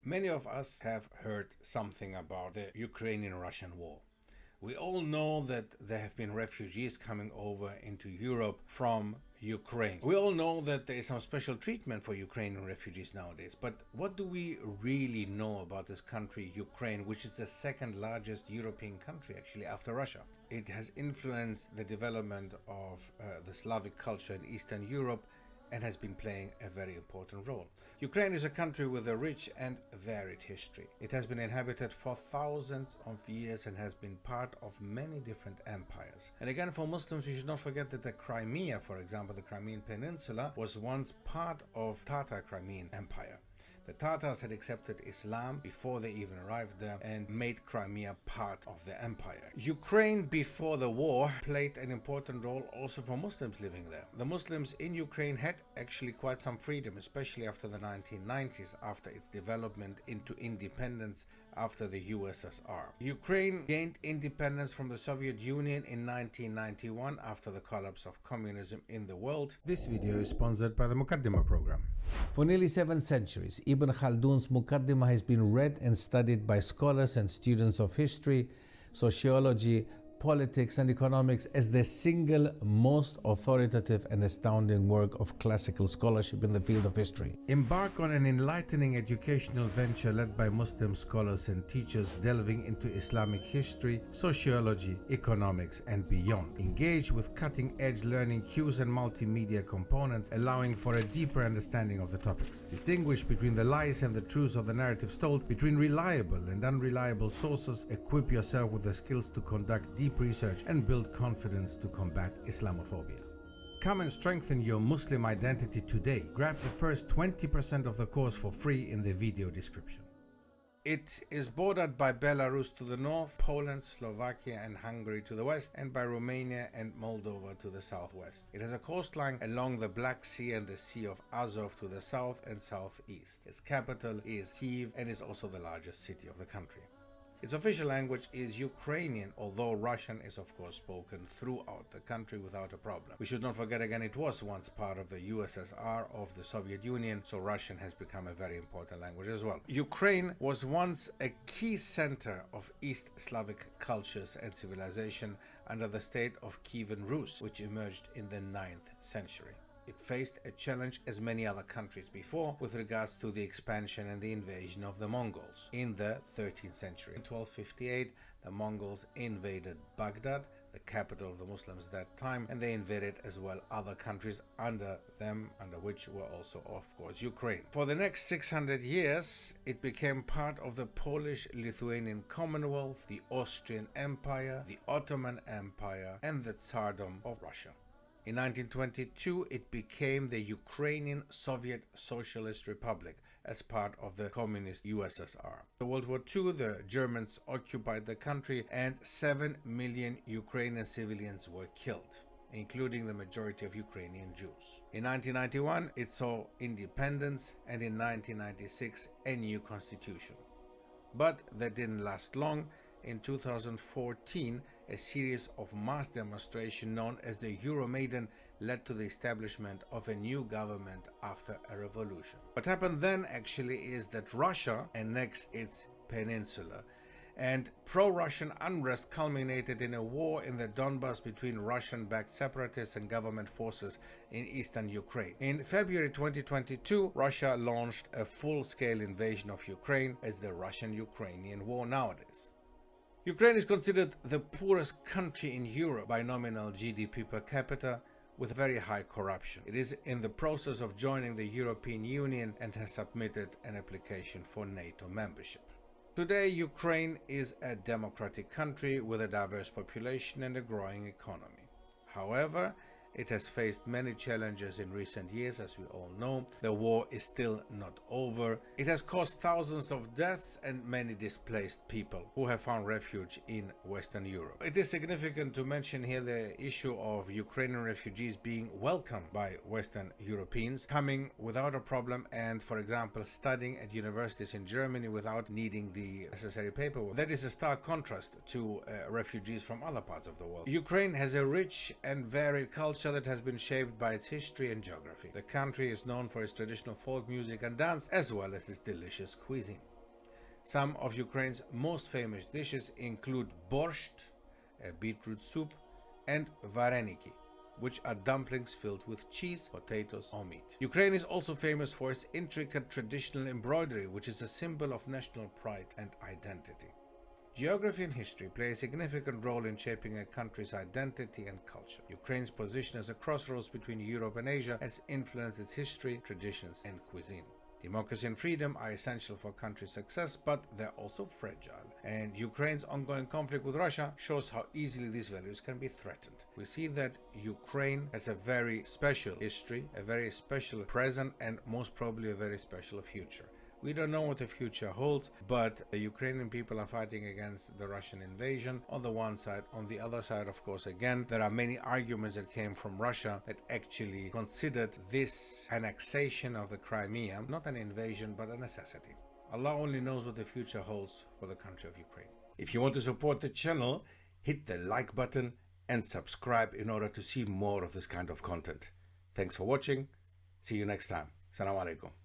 Many of us have heard something about the Ukrainian-Russian war. We all know that there have been refugees coming over into Europe from Ukraine. We all know that there is some special treatment for Ukrainian refugees nowadays, but what do we really know about this country, Ukraine, which is the second largest European country actually after Russia? It has influenced the development of the Slavic culture in Eastern Europe and has been playing a very important role. Ukraine is a country with a rich and varied history. It has been inhabited for thousands of years and has been part of many different empires. And again, for Muslims, we should not forget that the Crimea, for example, the Crimean Peninsula, was once part of Tatar Crimean Empire. The Tatars had accepted Islam before they even arrived there and made Crimea part of the empire. Ukraine before the war played an important role also for Muslims living there. The Muslims in Ukraine had actually quite some freedom, especially after the 1990s, after its development into independence after the USSR. Ukraine gained independence from the Soviet Union in 1991 after the collapse of communism in the world. This video is sponsored by the 𝗘𝗦𝗟𝗡 program. For nearly 7 centuries, Ibn Khaldoun's 𝗘𝗦𝗟𝗡 has been read and studied by scholars and students of history, sociology, politics and economics as the single most authoritative and astounding work of classical scholarship in the field of history. Embark on an enlightening educational venture led by Muslim scholars and teachers delving into Islamic history, sociology, economics and beyond. Engage with cutting-edge learning cues and multimedia components, allowing for a deeper understanding of the topics. Distinguish between the lies and the truths of the narratives told, between reliable and unreliable sources. Equip yourself with the skills to conduct deep research and build confidence to combat Islamophobia. Come and strengthen your Muslim identity today. Grab the first 20% of the course for free in the video description. It is bordered by Belarus to the north, Poland, Slovakia and Hungary to the west, and by Romania and Moldova to the southwest. It has a coastline along the Black Sea and the Sea of Azov to the south and southeast. Its capital is Kyiv and is also the largest city of the country. Its official language is Ukrainian, although Russian is of course spoken throughout the country without a problem. We should not forget again, it was once part of the USSR of the Soviet Union, so Russian has become a very important language as well. Ukraine was once a key center of East Slavic cultures and civilization under the state of Kievan Rus, which emerged in the 9th century. It faced a challenge as many other countries before with regards to the expansion and the invasion of the Mongols. In the 13th century, in 1258, the Mongols invaded Baghdad, the capital of the Muslims at that time, and they invaded as well other countries under them, under which were also, of course, Ukraine. For the next 600 years, it became part of the Polish-Lithuanian Commonwealth, the Austrian Empire, the Ottoman Empire, and the Tsardom of Russia. In 1922, it became the Ukrainian Soviet Socialist Republic as part of the communist USSR. In World War II, the Germans occupied the country and 7 million Ukrainian civilians were killed, including the majority of Ukrainian Jews. In 1991, it saw independence, and in 1996, a new constitution. But that didn't last long. In 2014, a series of mass demonstrations known as the Euromaidan led to the establishment of a new government after a revolution. What happened then actually is that Russia annexed its peninsula, and pro-Russian unrest culminated in a war in the Donbas between Russian-backed separatists and government forces in eastern Ukraine. In February 2022, Russia launched a full-scale invasion of Ukraine as the Russian-Ukrainian War nowadays. Ukraine is considered the poorest country in Europe by nominal GDP per capita, with very high corruption. It is in the process of joining the European Union and has submitted an application for NATO membership. Today, Ukraine is a democratic country with a diverse population and a growing economy. However, it has faced many challenges in recent years, as we all know. The war is still not over. It has caused thousands of deaths and many displaced people who have found refuge in Western Europe. It is significant to mention here the issue of Ukrainian refugees being welcomed by Western Europeans, coming without a problem and, for example, studying at universities in Germany without needing the necessary paperwork. That is a stark contrast to refugees from other parts of the world. Ukraine has a rich and varied culture that has been shaped by its history and geography. The country is known for its traditional folk music and dance, as well as its delicious cuisine. Some of Ukraine's most famous dishes include borscht, a beetroot soup, and vareniki, which are dumplings filled with cheese, potatoes, or meat. Ukraine is also famous for its intricate traditional embroidery, which is a symbol of national pride and identity. Geography and history play a significant role in shaping a country's identity and culture. Ukraine's position as a crossroads between Europe and Asia has influenced its history, traditions, and cuisine. Democracy and freedom are essential for a country's success, but they're also fragile. And Ukraine's ongoing conflict with Russia shows how easily these values can be threatened. We see that Ukraine has a very special history, a very special present, and most probably a very special future. We don't know what the future holds, but the Ukrainian people are fighting against the Russian invasion on the one side. On the other side, of course, again, there are many arguments that came from Russia that actually considered this annexation of the Crimea not an invasion, but a necessity. Allah only knows what the future holds for the country of Ukraine. If you want to support the channel, hit the like button and subscribe in order to see more of this kind of content. Thanks for watching. See you next time. Assalamu alaikum.